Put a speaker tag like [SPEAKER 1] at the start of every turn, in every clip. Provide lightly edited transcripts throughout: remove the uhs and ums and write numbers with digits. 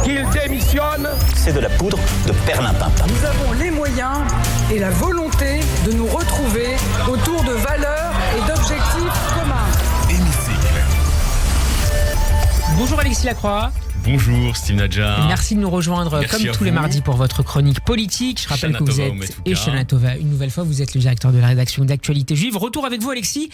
[SPEAKER 1] qu'il démissionne.
[SPEAKER 2] C'est de la poudre de perlimpinpin.
[SPEAKER 3] Nous avons les moyens et la volonté de nous retrouver autour de valeurs et d'objectifs communs.
[SPEAKER 4] Bonjour Alexis Lacroix.
[SPEAKER 5] Bonjour Steve Nadjar.
[SPEAKER 4] Merci de nous rejoindre comme tous les mardis pour votre chronique politique. Je rappelle que vous êtes, et Shana Tova, une nouvelle fois, vous êtes le directeur de la rédaction d'Actualité Juive. Retour avec vous Alexis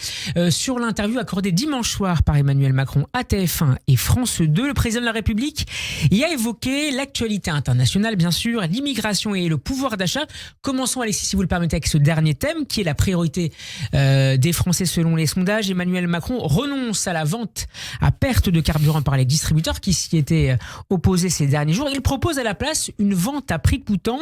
[SPEAKER 4] sur l'interview accordée dimanche soir par Emmanuel Macron à TF1 et France 2. Le président de la République y a évoqué l'actualité internationale, bien sûr, l'immigration et le pouvoir d'achat. Commençons Alexis, si vous le permettez, avec ce dernier thème qui est la priorité des Français selon les sondages. Emmanuel Macron renonce à la vente à perte de carburant par les distributeurs qui s'y étaient opposé ces derniers jours. Il propose à la place une vente à prix coûtant.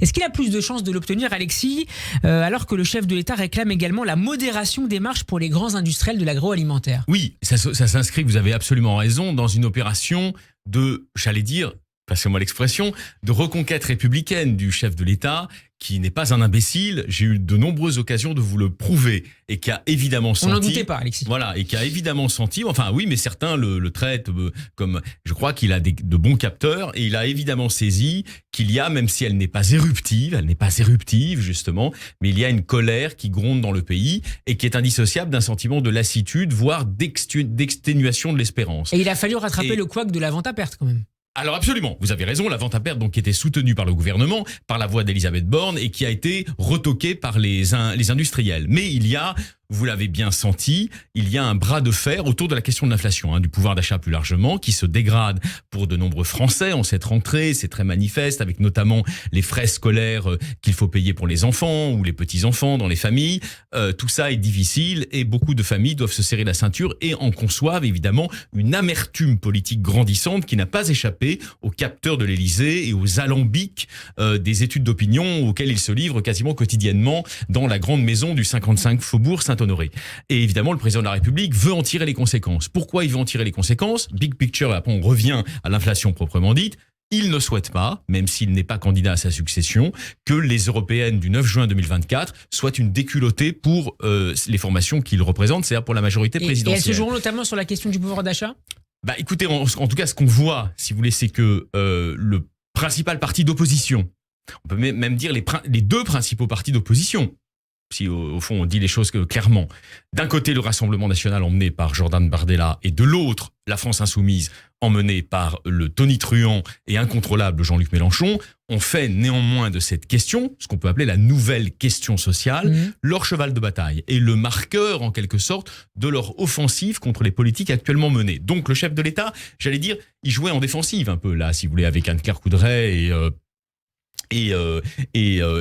[SPEAKER 4] Est-ce qu'il a plus de chances de l'obtenir, Alexis, alors que le chef de l'État réclame également la modération des marges pour les grands industriels de l'agroalimentaire?
[SPEAKER 5] Oui, ça s'inscrit, vous avez absolument raison, dans une opération de, j'allais dire, passez-moi l'expression, de reconquête républicaine du chef de l'État, qui n'est pas un imbécile. J'ai eu de nombreuses occasions de vous le prouver et qui a évidemment senti...
[SPEAKER 4] On n'en doutait pas, Alexis.
[SPEAKER 5] Voilà, et qui a évidemment senti... Enfin oui, mais certains le traitent comme... Je crois qu'il a de bons capteurs et il a évidemment saisi qu'il y a, même si elle n'est pas éruptive justement, mais il y a une colère qui gronde dans le pays et qui est indissociable d'un sentiment de lassitude, voire d'exténuation de l'espérance.
[SPEAKER 4] Et il a fallu rattraper le couac de la vente à perte quand même.
[SPEAKER 5] Alors absolument, vous avez raison, la vente à perte donc qui était soutenue par le gouvernement, par la voix d'Elisabeth Borne et qui a été retoquée par les industriels. Mais il y a, vous l'avez bien senti, il y a un bras de fer autour de la question de l'inflation, du pouvoir d'achat plus largement, qui se dégrade pour de nombreux Français en cette rentrée. C'est très manifeste, avec notamment les frais scolaires qu'il faut payer pour les enfants ou les petits-enfants dans les familles. Tout ça est difficile et beaucoup de familles doivent se serrer la ceinture et en conçoivent évidemment une amertume politique grandissante qui n'a pas échappé aux capteurs de l'Élysée et aux alambics des études d'opinion auxquelles ils se livrent quasiment quotidiennement dans la grande maison du 55 Faubourg Saint-Honoré. Et évidemment, le président de la République veut en tirer les conséquences. Pourquoi il veut en tirer les conséquences? Big picture, après on revient à l'inflation proprement dite. Il ne souhaite pas, même s'il n'est pas candidat à sa succession, que les européennes du 9 juin 2024 soient une déculottée pour les formations qu'il représente, c'est-à-dire pour la majorité présidentielle.
[SPEAKER 4] Et elles se joueront notamment sur la question du pouvoir d'achat?
[SPEAKER 5] Écoutez, en tout cas, ce qu'on voit, si vous voulez, c'est que le principal parti d'opposition, on peut même dire les deux principaux partis d'opposition, si au fond on dit les choses clairement, d'un côté le Rassemblement national emmené par Jordan Bardella et de l'autre la France insoumise emmenée par le tonitruant et incontrôlable Jean-Luc Mélenchon, ont fait néanmoins de cette question, ce qu'on peut appeler la nouvelle question sociale, leur cheval de bataille et le marqueur en quelque sorte de leur offensive contre les politiques actuellement menées. Donc le chef de l'État, j'allais dire, il jouait en défensive un peu là, si vous voulez, avec Anne-Claire Coudray et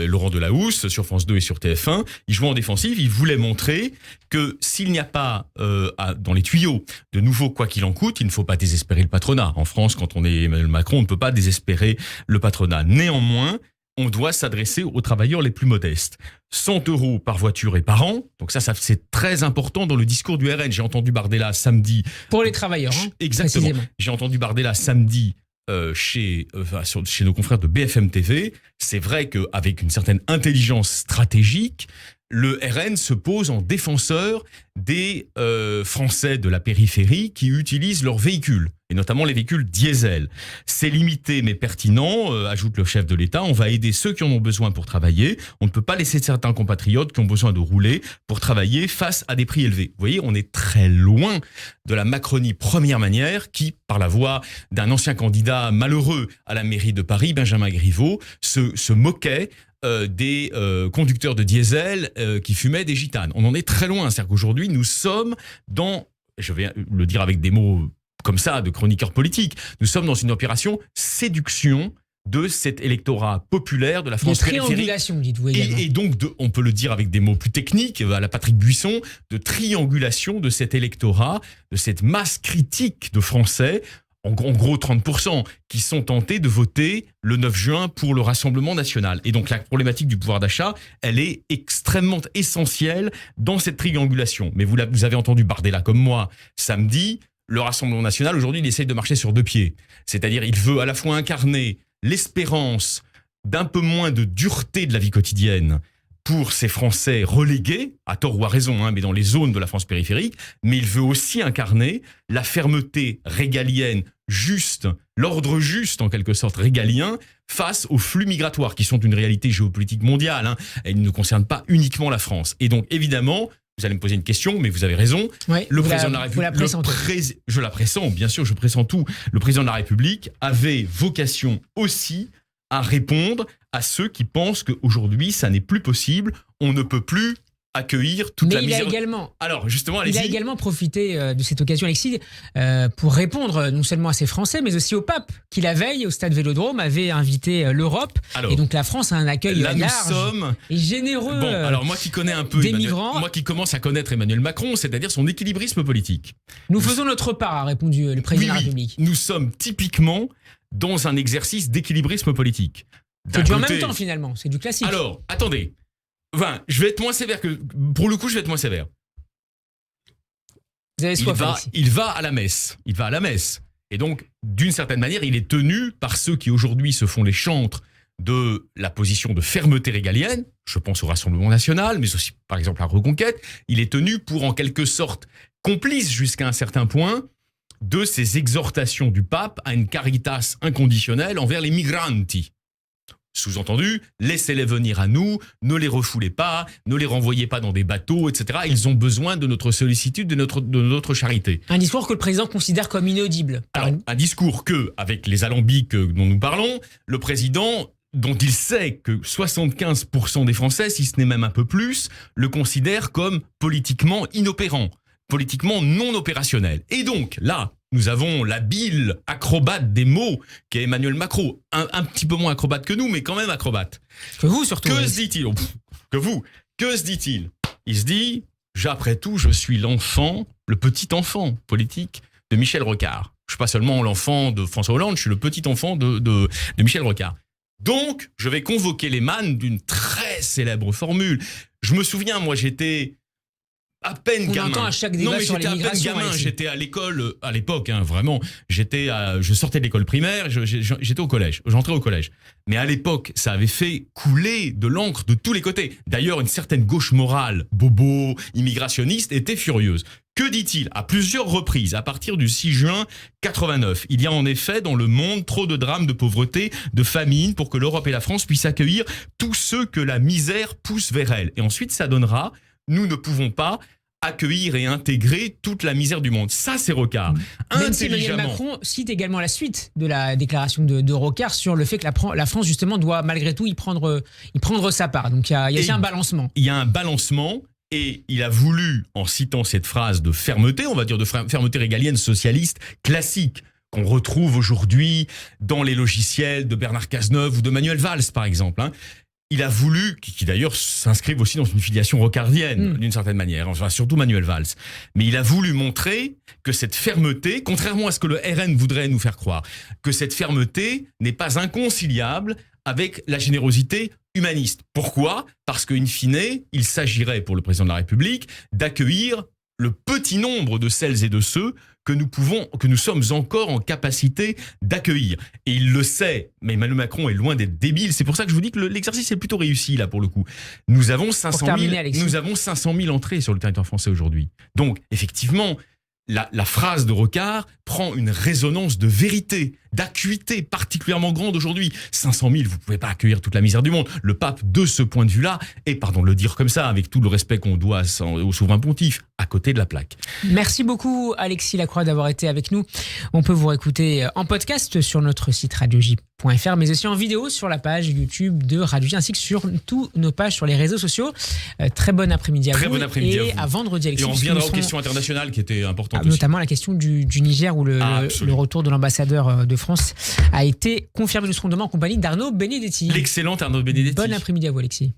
[SPEAKER 5] Laurent Delahousse sur France 2 et sur TF1, il jouait en défensive, il voulait montrer que s'il n'y a pas dans les tuyaux de nouveau quoi qu'il en coûte, il ne faut pas désespérer le patronat. En France, quand on est Emmanuel Macron, on ne peut pas désespérer le patronat. Néanmoins, on doit s'adresser aux travailleurs les plus modestes. 100 € par voiture et par an. Donc ça c'est très important dans le discours du RN. J'ai entendu Bardella samedi.
[SPEAKER 4] Pour les travailleurs,
[SPEAKER 5] exactement. Précisément. J'ai entendu Bardella samedi chez nos confrères de BFM TV. C'est vrai qu'avec une certaine intelligence stratégique, le RN se pose en défenseur des Français de la périphérie qui utilisent leurs véhicules, et notamment les véhicules diesel. C'est limité mais pertinent, ajoute le chef de l'État. On va aider ceux qui en ont besoin pour travailler. On ne peut pas laisser certains compatriotes qui ont besoin de rouler pour travailler face à des prix élevés. Vous voyez, on est très loin de la Macronie première manière qui, par la voix d'un ancien candidat malheureux à la mairie de Paris, Benjamin Griveaux, se moquait des conducteurs de diesel qui fumaient des gitanes. On en est très loin. C'est-à-dire qu'aujourd'hui, nous sommes dans, je vais le dire avec des mots comme ça, de chroniqueurs politiques, nous sommes dans une opération séduction de cet électorat populaire de la France périphérique.
[SPEAKER 4] De triangulation, dites-vous également.
[SPEAKER 5] Et donc, on peut le dire avec des mots plus techniques, à la Patrick Buisson, de triangulation de cet électorat, de cette masse critique de Français, en gros 30%, qui sont tentés de voter le 9 juin pour le Rassemblement national. Et donc la problématique du pouvoir d'achat, elle est extrêmement essentielle dans cette triangulation. Mais vous avez entendu Bardella comme moi samedi, le Rassemblement national, aujourd'hui, il essaye de marcher sur deux pieds. C'est-à-dire, il veut à la fois incarner l'espérance d'un peu moins de dureté de la vie quotidienne pour ces Français relégués, à tort ou à raison, mais dans les zones de la France périphérique, mais il veut aussi incarner la fermeté régalienne juste, l'ordre juste en quelque sorte régalien, face aux flux migratoires qui sont une réalité géopolitique mondiale. Et ils ne concernent pas uniquement la France. Et donc évidemment, vous allez me poser une question, mais vous avez raison.
[SPEAKER 4] Oui,
[SPEAKER 5] le président de la République, je la pressens, bien sûr, je pressens tout. Le président de la République avait vocation aussi à répondre à ceux qui pensent qu'aujourd'hui, ça n'est plus possible. On ne peut plus accueillir toute la misère. Alors, justement, allez-y.
[SPEAKER 4] Il a également profité de cette occasion, Alexis, pour répondre non seulement à ces Français, mais aussi au pape, qui la veille, au stade Vélodrome, avait invité l'Europe. Alors, et donc la France a un accueil large et généreux
[SPEAKER 5] alors moi qui connais un peu
[SPEAKER 4] des migrants.
[SPEAKER 5] Moi qui commence à connaître Emmanuel Macron, c'est-à-dire son équilibrisme politique.
[SPEAKER 4] Nous faisons notre part, a répondu le président de la République.
[SPEAKER 5] Nous sommes typiquement dans un exercice d'équilibrisme politique.
[SPEAKER 4] C'est du en même temps, finalement. C'est du classique.
[SPEAKER 5] Alors, attendez. Enfin, je vais être moins sévère que... Pour le coup, je vais être moins sévère.
[SPEAKER 4] Vous avez soif,
[SPEAKER 5] il va à la messe. Il va à la messe. Et donc, d'une certaine manière, il est tenu par ceux qui aujourd'hui se font les chantres de la position de fermeté régalienne. Je pense au Rassemblement national, mais aussi, par exemple, à la Reconquête. Il est tenu pour, en quelque sorte, complice jusqu'à un certain point de ces exhortations du pape à une caritas inconditionnelle envers les migranti. Sous-entendu, laissez-les venir à nous, ne les refoulez pas, ne les renvoyez pas dans des bateaux, etc. Ils ont besoin de notre sollicitude, de notre charité.
[SPEAKER 4] Un discours que le président considère comme inaudible.
[SPEAKER 5] Alors, un discours que, avec les alambics dont nous parlons, le président, dont il sait que 75% des Français, si ce n'est même un peu plus, le considèrent comme politiquement inopérant, politiquement non opérationnel. Et donc, là, nous avons l'habile acrobate des mots qu'est Emmanuel Macron. Un petit peu moins acrobate que nous, mais quand même acrobate.
[SPEAKER 4] Que vous, surtout.
[SPEAKER 5] Que se dit-il ? Que se dit-il ? Il se dit, après tout, je suis l'enfant, le petit enfant politique de Michel Rocard. Je ne suis pas seulement l'enfant de François Hollande, je suis le petit enfant de Michel Rocard. Donc, je vais convoquer les mannes d'une très célèbre formule. Je me souviens, moi, j'étais... à peine gamin.
[SPEAKER 4] On entend à chaque débat sur l'immigration.
[SPEAKER 5] J'étais à l'école à l'époque, vraiment. Je sortais de l'école primaire, j'étais au collège, j'entrais au collège. Mais à l'époque, ça avait fait couler de l'encre de tous les côtés. D'ailleurs, une certaine gauche morale, bobo, immigrationniste, était furieuse. Que dit-il ? À plusieurs reprises, à partir du 6 juin 89, il y a en effet dans le monde trop de drames de pauvreté, de famine, pour que l'Europe et la France puissent accueillir tous ceux que la misère pousse vers elle. Et ensuite, ça donnera... Nous ne pouvons pas accueillir et intégrer toute la misère du monde. Ça, c'est Rocard.
[SPEAKER 4] Même si Emmanuel Macron cite également la suite de la déclaration de Rocard sur le fait que la France, justement, doit malgré tout y prendre sa part. Donc, il y a aussi un balancement.
[SPEAKER 5] Il y a un balancement et il a voulu, en citant cette phrase de fermeté, on va dire de fermeté régalienne socialiste classique, qu'on retrouve aujourd'hui dans les logiciels de Bernard Cazeneuve ou de Manuel Valls, par exemple, il a voulu, qui d'ailleurs s'inscrivent aussi dans une filiation rocardienne, d'une certaine manière, enfin, surtout Manuel Valls, mais il a voulu montrer que cette fermeté, contrairement à ce que le RN voudrait nous faire croire, que cette fermeté n'est pas inconciliable avec la générosité humaniste. Pourquoi ? Parce qu'in fine, il s'agirait pour le président de la République d'accueillir le petit nombre de celles et de ceux que nous sommes encore en capacité d'accueillir. Et il le sait, mais Emmanuel Macron est loin d'être débile. C'est pour ça que je vous dis que l'exercice est plutôt réussi, là, pour le coup. Nous avons 500 000 entrées sur le territoire français aujourd'hui. Donc, effectivement, la phrase de Rocard prend une résonance de vérité, d'acuité particulièrement grande aujourd'hui. 500 000, vous ne pouvez pas accueillir toute la misère du monde. Le pape, de ce point de vue-là, et pardon de le dire comme ça, avec tout le respect qu'on doit au souverain pontife, à côté de la plaque.
[SPEAKER 4] Merci beaucoup Alexis Lacroix d'avoir été avec nous. On peut vous réécouter en podcast sur notre site radioj.fr, mais aussi en vidéo sur la page YouTube de Radio J, ainsi que sur toutes nos pages sur les réseaux sociaux. Très bon après-midi à vous.
[SPEAKER 5] Très bon après-midi à vous.
[SPEAKER 4] Et à vendredi, Alexis.
[SPEAKER 5] Et on reviendra aux questions internationales qui étaient importantes aussi.
[SPEAKER 4] Notamment la question du Niger, où le retour de l'ambassadeur de France a été confirmé. Nous serons demain en compagnie d'Arnaud Benedetti.
[SPEAKER 5] L'excellent Arnaud Benedetti.
[SPEAKER 4] Bon après-midi à vous, Alexis.